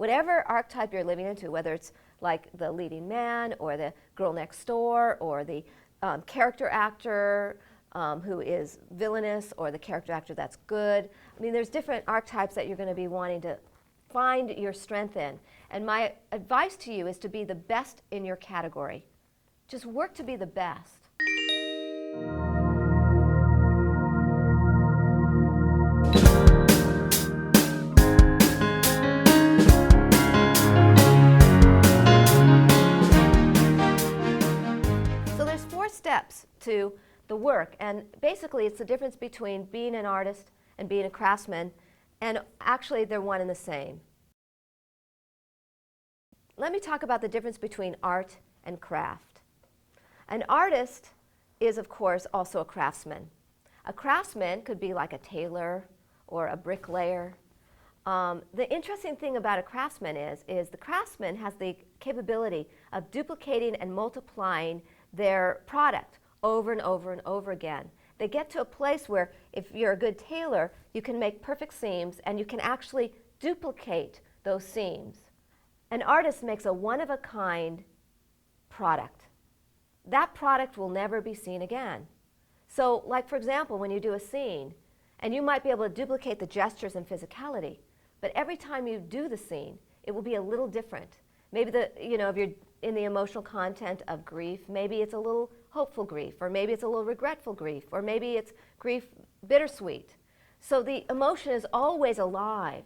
whatever archetype you're living into, whether it's like the leading man or the girl next door or the character actor who is villainous or the character actor that's good. I mean, there's different archetypes that you're going to be wanting to find your strength in. And my advice to you is to be the best in your category. Just work to be the best. So there's 4 steps to the work, and basically it's the difference between being an artist and being a craftsman, and actually they're one and the same. Let me talk about the difference between art and craft. An artist is, of course, also a craftsman. A craftsman could be like a tailor or a bricklayer. The interesting thing about a craftsman is the craftsman has the capability of duplicating and multiplying their product over and over and over again. They get to a place where if you're a good tailor, you can make perfect seams and you can actually duplicate those seams. An artist makes a one-of-a-kind product. That product will never be seen again. So, like for example, when you do a scene, and you might be able to duplicate the gestures and physicality, but every time you do the scene, it will be a little different. Maybe if you're in the emotional content of grief, maybe it's a little hopeful grief, or maybe it's a little regretful grief, or maybe it's grief bittersweet. So the emotion is always alive.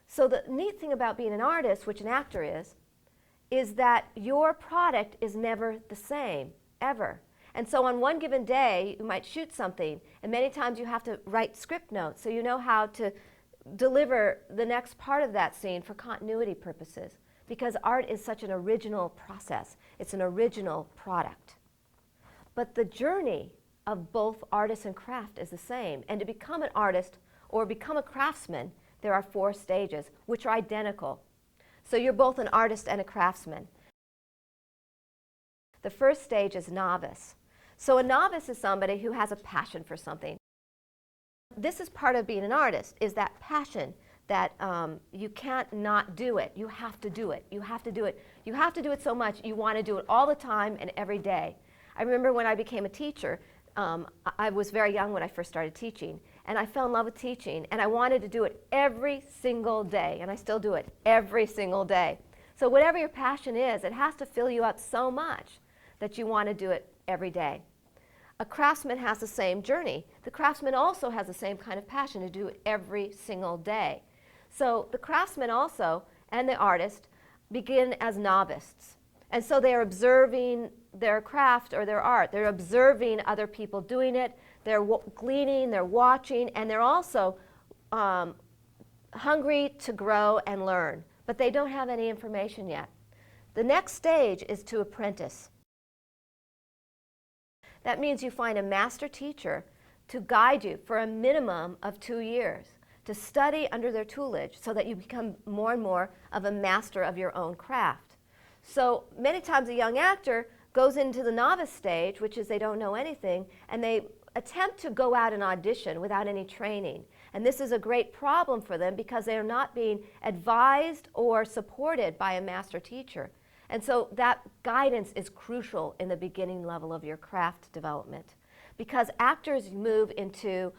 So the neat thing about being an artist, which an actor is that your product is never the same, ever. And so on one given day, you might shoot something, and many times you have to write script notes so you know how to deliver the next part of that scene for continuity purposes. Because art is such an original process. It's an original product. But the journey of both artist and craft is the same. And to become an artist or become a craftsman, there are 4 stages, which are identical. So you're both an artist and a craftsman. The first stage is novice. So a novice is somebody who has a passion for something. This is part of being an artist, is that passion that you can't not do it. You have to do it. You have to do it. You have to do it so much you want to do it all the time and every day. I remember when I became a teacher, I was very young when I first started teaching, and I fell in love with teaching, and I wanted to do it every single day, and I still do it every single day. So whatever your passion is, it has to fill you up so much that you want to do it every day. A craftsman has the same journey. The craftsman also has the same kind of passion to do it every single day. So the craftsman also and the artist begin as novices. And so they're observing their craft or their art. They're observing other people doing it. They're gleaning, they're watching, and they're also hungry to grow and learn. But they don't have any information yet. The next stage is to apprentice. That means you find a master teacher to guide you for a minimum of 2 years, to study under their tutelage so that you become more and more of a master of your own craft. So many times a young actor goes into the novice stage, which is they don't know anything, and they attempt to go out and audition without any training. And this is a great problem for them because they are not being advised or supported by a master teacher. And so that guidance is crucial in the beginning level of your craft development, because actors move into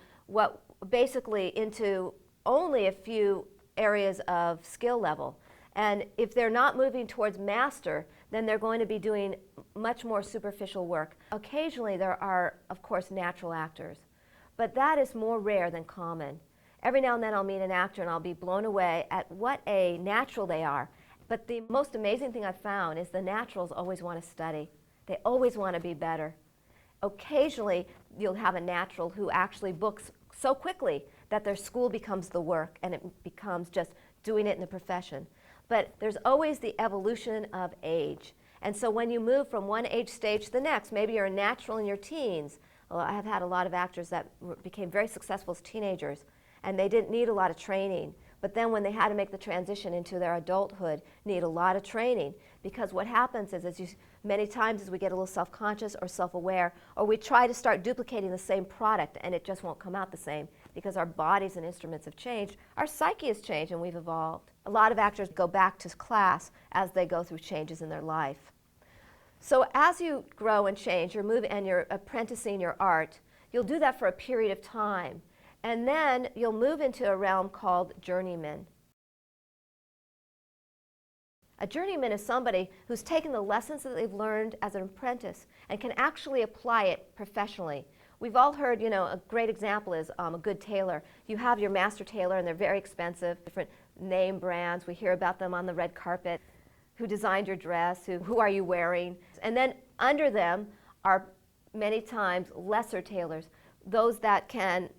into only a few areas of skill level. And if they're not moving towards master, then they're going to be doing much more superficial work. Occasionally there are, of course, natural actors, but that is more rare than common. Every now and then I'll meet an actor and I'll be blown away at what a natural they are. But the most amazing thing I've found is the naturals always want to study. They always want to be better. Occasionally, you'll have a natural who actually books so quickly that their school becomes the work and it becomes just doing it in the profession. But there's always the evolution of age. And so when you move from one age stage to the next, maybe you're a natural in your teens. Well, I have had a lot of actors that became very successful as teenagers, and they didn't need a lot of training. But then when they had to make the transition into their adulthood, need a lot of training. Because what happens is many times as we get a little self-conscious or self-aware, or we try to start duplicating the same product and it just won't come out the same because our bodies and instruments have changed, our psyche has changed and we've evolved. A lot of actors go back to class as they go through changes in their life. So as you grow and change, you're moving and you're apprenticing your art, you'll do that for a period of time. And then you'll move into a realm called journeyman. A journeyman is somebody who's taken the lessons that they've learned as an apprentice and can actually apply it professionally. We've all heard, a great example is a good tailor. You have your master tailor and they're very expensive, different name brands. We hear about them on the red carpet. Who designed your dress? Who are you wearing? And then under them are many times lesser tailors, those that can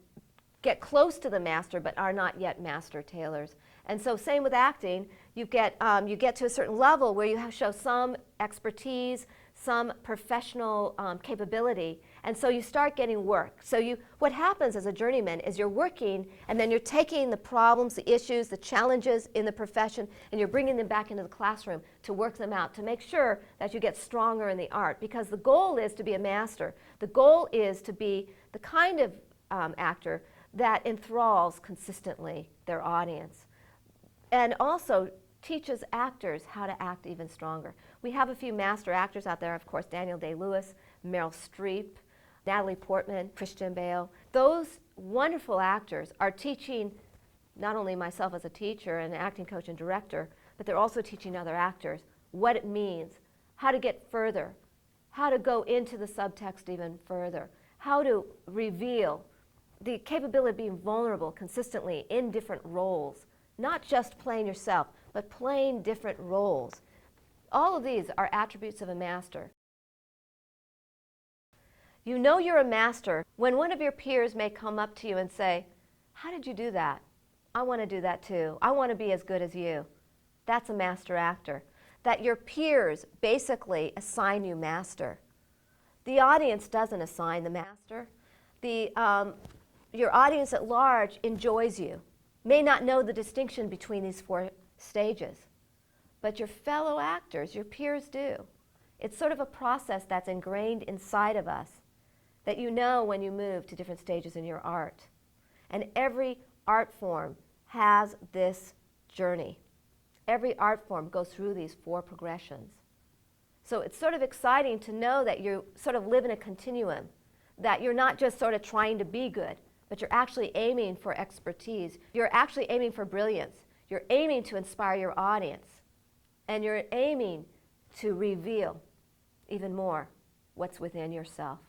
get close to the master but are not yet master tailors. And so same with acting, you get to a certain level where you show some expertise, some professional capability, and so you start getting work. So what happens as a journeyman is you're working and then you're taking the problems, the issues, the challenges in the profession and you're bringing them back into the classroom to work them out, to make sure that you get stronger in the art, because the goal is to be a master. The goal is to be the kind of actor that enthralls consistently their audience and also teaches actors how to act even stronger. We have a few master actors out there, of course, Daniel Day-Lewis, Meryl Streep, Natalie Portman, Christian Bale. Those wonderful actors are teaching not only myself as a teacher and acting coach and director, but they're also teaching other actors what it means, how to get further, how to go into the subtext even further, how to reveal the capability of being vulnerable consistently in different roles, not just playing yourself, but playing different roles. All of these are attributes of a master. You know you're a master when one of your peers may come up to you and say, "How did you do that? I want to do that too. I want to be as good as you." That's a master actor. That your peers basically assign you master. The audience doesn't assign the master. Your audience at large enjoys you, may not know the distinction between these four stages, but your fellow actors, your peers do. It's sort of a process that's ingrained inside of us that you know when you move to different stages in your art. And every art form has this journey. Every art form goes through these four progressions. So it's sort of exciting to know that you sort of live in a continuum, that you're not just sort of trying to be good, but you're actually aiming for expertise. You're actually aiming for brilliance. You're aiming to inspire your audience. And you're aiming to reveal even more what's within yourself.